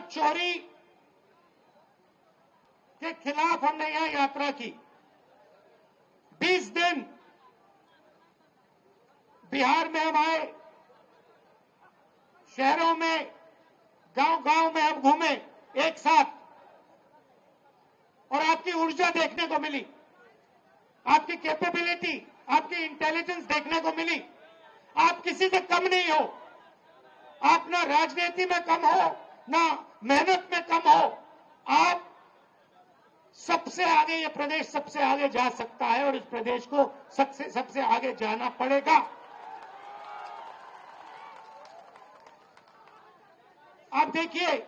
Note चोरी के खिलाफ हमने यहां यात्रा की। 20 दिन बिहार में हम आए, शहरों में, गांव-गांव में हम घूमे एक साथ, और आपकी ऊर्जा देखने को मिली, आपकी कैपेबिलिटी, आपकी इंटेलिजेंस देखने को मिली। आप किसी से कम नहीं हो, आप ना राजनीति में कम हो, ना मेहनत में कम हो। आप सबसे आगे, ये प्रदेश सबसे आगे जा सकता है और इस प्रदेश को सबसे आगे जाना पड़ेगा। आप देखिए,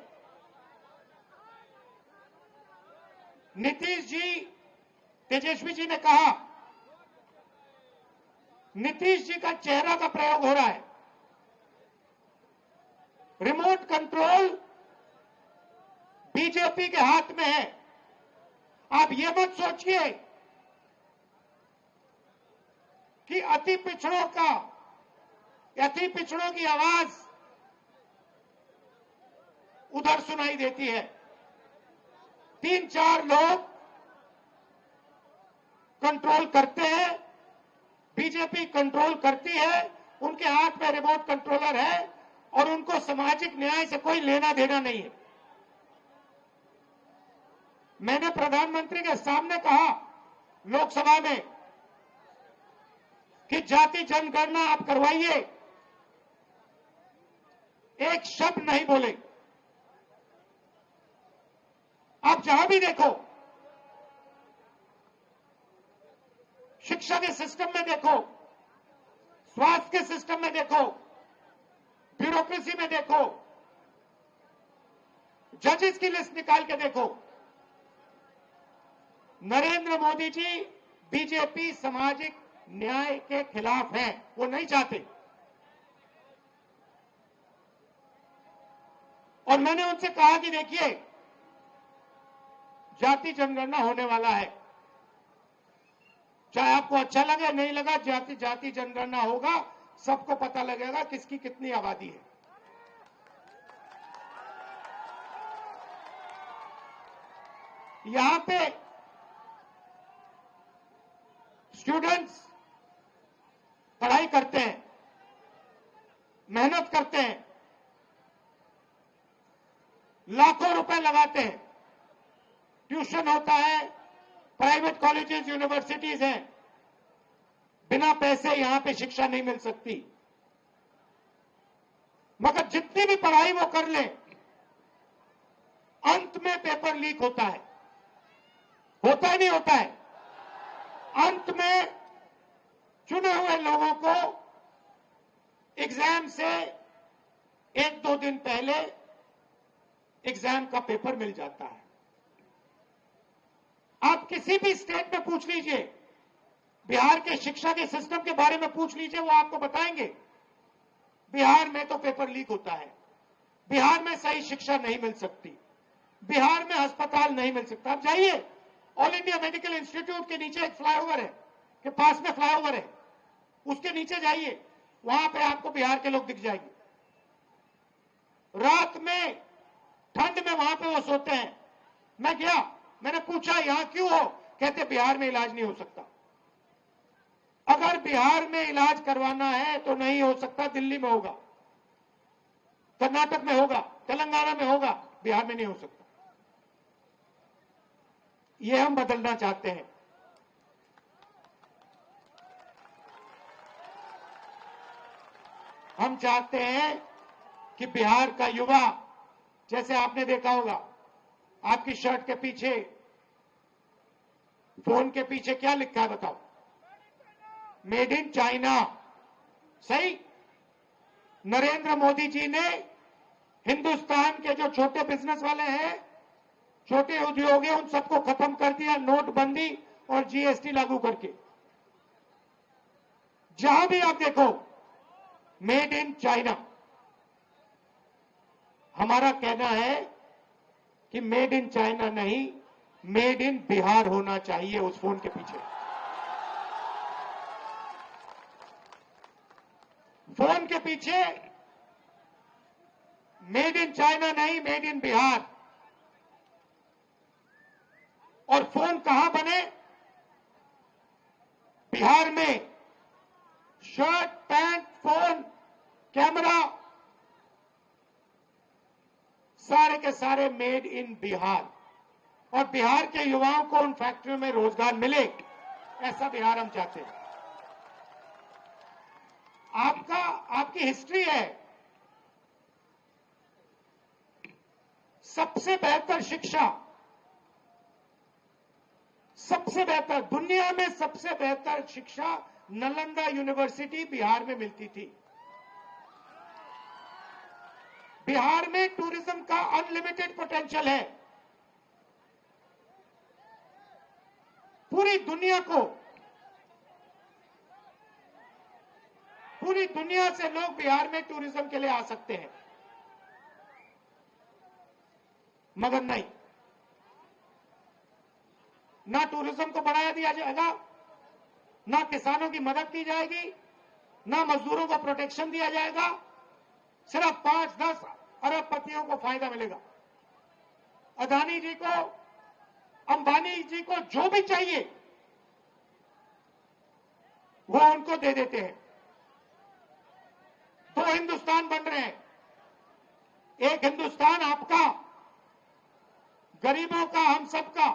नीतीश जी, तेजस्वी जी ने कहा, नीतीश जी का चेहरा का प्रयोग हो रहा है। रिमोट कंट्रोल बीजेपी के हाथ में है। आप ये मत सोचिए कि अति पिछड़ों की आवाज उधर सुनाई देती है। 3-4 लोग कंट्रोल करते हैं, बीजेपी कंट्रोल करती है, उनके हाथ में रिमोट कंट्रोलर है और उनको सामाजिक न्याय से कोई लेना देना नहीं है। मैंने प्रधानमंत्री के सामने कहा लोकसभा में कि जाति जनगणना आप करवाइए, एक शब्द नहीं बोले। आप जहां भी देखो, शिक्षा के सिस्टम में देखो, स्वास्थ्य के सिस्टम में देखो, ब्यूरोक्रेसी में देखो, जजेस की लिस्ट निकाल के देखो, नरेंद्र मोदी जी बीजेपी सामाजिक न्याय के खिलाफ है, वो नहीं चाहते। और मैंने उनसे कहा कि देखिए, जाति जनगणना होने वाला है, चाहे आपको अच्छा लगे नहीं लगा, जाति जनगणना होगा, सबको पता लगेगा किसकी कितनी आबादी है। यहां पे स्टूडेंट्स पढ़ाई करते हैं, मेहनत करते हैं, लाखों रुपए लगाते हैं, ट्यूशन होता है, प्राइवेट कॉलेजेस, यूनिवर्सिटीज हैं, बिना पैसे यहां पे शिक्षा नहीं मिल सकती। मगर जितनी भी पढ़ाई वो कर ले, अंत में पेपर लीक होता है। होता है नहीं होता है? अंत में चुने हुए लोगों को एग्जाम से 1-2 दिन पहले एग्जाम का पेपर मिल जाता है। आप किसी भी स्टेट में पूछ लीजिए, बिहार के शिक्षा के सिस्टम के बारे में पूछ लीजिए, वो आपको बताएंगे बिहार में तो पेपर लीक होता है, बिहार में सही शिक्षा नहीं मिल सकती, बिहार में अस्पताल नहीं मिल सकता। आप जाइए, ऑल इंडिया मेडिकल इंस्टीट्यूट के नीचे एक फ्लाईओवर है, के पास में फ्लाईओवर है, उसके नीचे जाइए, वहां पे आपको बिहार के लोग दिख जाएंगे। रात में ठंड में वहां पे वो सोते हैं। मैं गया, मैंने पूछा यहां क्यों हो, कहते बिहार में इलाज नहीं हो सकता। अगर बिहार में इलाज करवाना है तो नहीं हो सकता, दिल्ली में होगा, कर्नाटक में होगा, तेलंगाना में होगा, बिहार में नहीं हो सकता। ये हम बदलना चाहते हैं। हम चाहते हैं कि बिहार का युवा, जैसे आपने देखा होगा, आपकी शर्ट के पीछे, फोन के पीछे क्या लिखा है बताओ? Made in China. सही? नरेंद्र मोदी जी ने हिंदुस्तान के जो छोटे बिजनेस वाले हैं, छोटे उद्योग हैं, उन सबको खत्म कर दिया नोटबंदी और जीएसटी लागू करके। जहां भी आप देखो, मेड इन चाइना। हमारा कहना है कि मेड इन चाइना नहीं, मेड इन बिहार होना चाहिए उस फोन के पीछे। फोन के पीछे मेड इन चाइना नहीं, मेड इन बिहार। और फोन कहां बने? बिहार में। शर्ट, पैंट, फोन, कैमरा सारे के सारे मेड इन बिहार। और बिहार के युवाओं को उन फैक्ट्रियों में रोजगार मिले, ऐसा बिहार हम चाहते हैं। आपकी हिस्ट्री है। सबसे बेहतर शिक्षा, सबसे बेहतर, दुनिया में सबसे बेहतर शिक्षा नालंदा यूनिवर्सिटी बिहार में मिलती थी। बिहार में टूरिज्म का अनलिमिटेड पोटेंशियल है। पूरी दुनिया से लोग बिहार में टूरिज्म के लिए आ सकते हैं, मगर नहीं, ना टूरिज्म को बढ़ाया दिया जाएगा, ना किसानों की मदद की जाएगी, ना मजदूरों को प्रोटेक्शन दिया जाएगा। सिर्फ 5-10 अरबपतियों को फायदा मिलेगा। अदानी जी को, अंबानी जी को जो भी चाहिए वो उनको दे देते हैं। 2 हिंदुस्तान बन रहे हैं। एक हिंदुस्तान आपका, गरीबों का, हम सबका,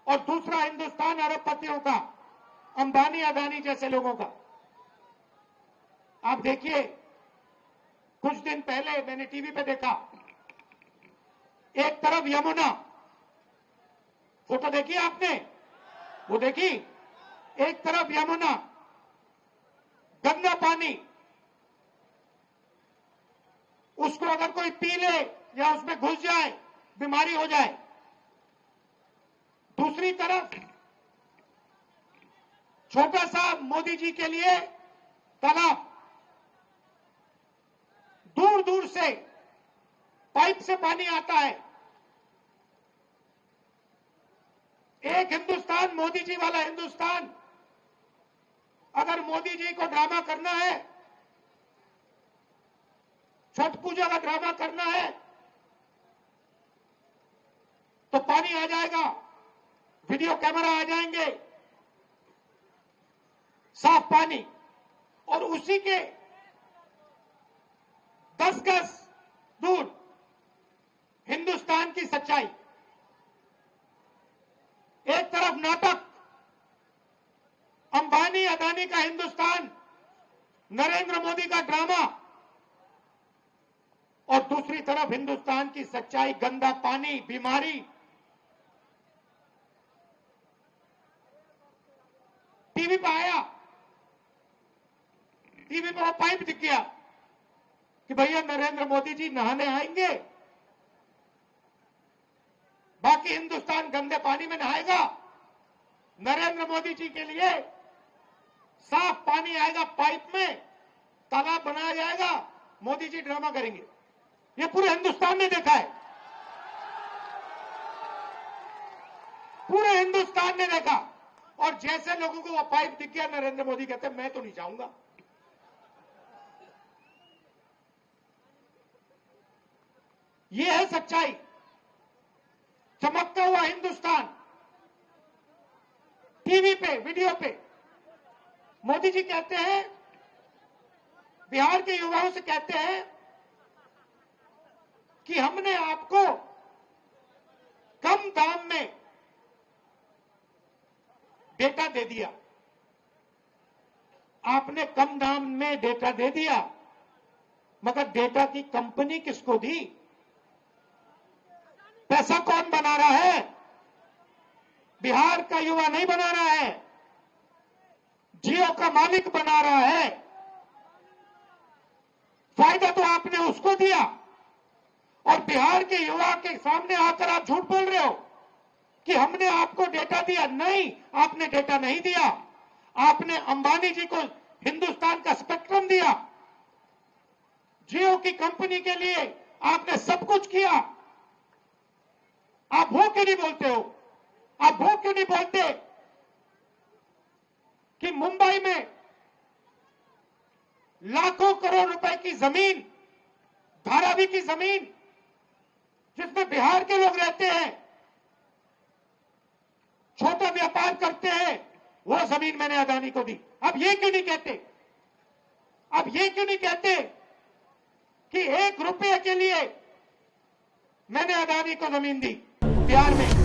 और दूसरा हिंदुस्तान अरबपतियों का, अंबानी अदानी जैसे लोगों का। आप देखिए, कुछ दिन पहले मैंने टीवी पे देखा, एक तरफ यमुना, फोटो देखी आपने? वो देखी? एक तरफ यमुना, गंदा पानी, उसको अगर कोई पी ले या उसमें घुस जाए बीमारी हो जाए। दूसरी तरफ छोटा सा मोदी जी के लिए तालाब, दूर दूर से पाइप से पानी आता है। एक हिंदुस्तान, मोदी जी वाला हिंदुस्तान। अगर मोदी जी को ड्रामा करना है, छठ पूजा का ड्रामा करना है, तो पानी आ जाएगा, वीडियो कैमरा आ जाएंगे, साफ पानी, और उसी के 10 गज दूर हिंदुस्तान की सच्चाई। एक तरफ नाटक, अंबानी अदानी का हिंदुस्तान, नरेंद्र मोदी का ड्रामा, और दूसरी तरफ हिंदुस्तान की सच्चाई, गंदा पानी, बीमारी। टीवी पे आया, टीवी पे वो पाइप दिख गया कि भैया नरेंद्र मोदी जी नहाने आएंगे, बाकी हिंदुस्तान गंदे पानी में नहाएगा। नरेंद्र मोदी जी के लिए साफ पानी आएगा पाइप में, तालाब बनाया जाएगा, मोदी जी ड्रामा करेंगे। ये पूरे हिंदुस्तान ने देखा है, पूरे हिंदुस्तान ने देखा। और जैसे लोगों को वो पाइप दिख गया, नरेंद्र मोदी कहते मैं तो नहीं जाऊंगा। ये है सच्चाई, चमकता हुआ हिंदुस्तान। टीवी पे, वीडियो पे मोदी जी कहते हैं, बिहार के युवाओं से कहते हैं कि हमने आपको कम दाम में डेटा दे दिया। आपने कम दाम में डेटा दे दिया, मगर डेटा की कंपनी किसको दी? पैसा कौन बना रहा है? बिहार का युवा नहीं बना रहा है, जियो का मालिक बना रहा है। फायदा तो आपने उसको दिया, और बिहार के युवा के सामने आकर आप झूठ बोल रहे हो कि हमने आपको डेटा दिया। नहीं, आपने डेटा नहीं दिया। आपने अंबानी जी को हिंदुस्तान का स्पेक्ट्रम दिया, जियो की कंपनी के लिए आपने सब कुछ किया। आप वो क्यों नहीं बोलते हो? आप वो क्यों नहीं बोलते कि मुंबई में लाखों करोड़ रुपए की जमीन धारावी की जमीन जिसमें बिहार के लोग रहते हैं, छोटा व्यापार करते हैं, वो जमीन मैंने अदानी को दी। अब ये क्यों नहीं कहते, अब ये क्यों नहीं कहते कि 1 रुपये के लिए मैंने अदानी को जमीन दी बिहार में?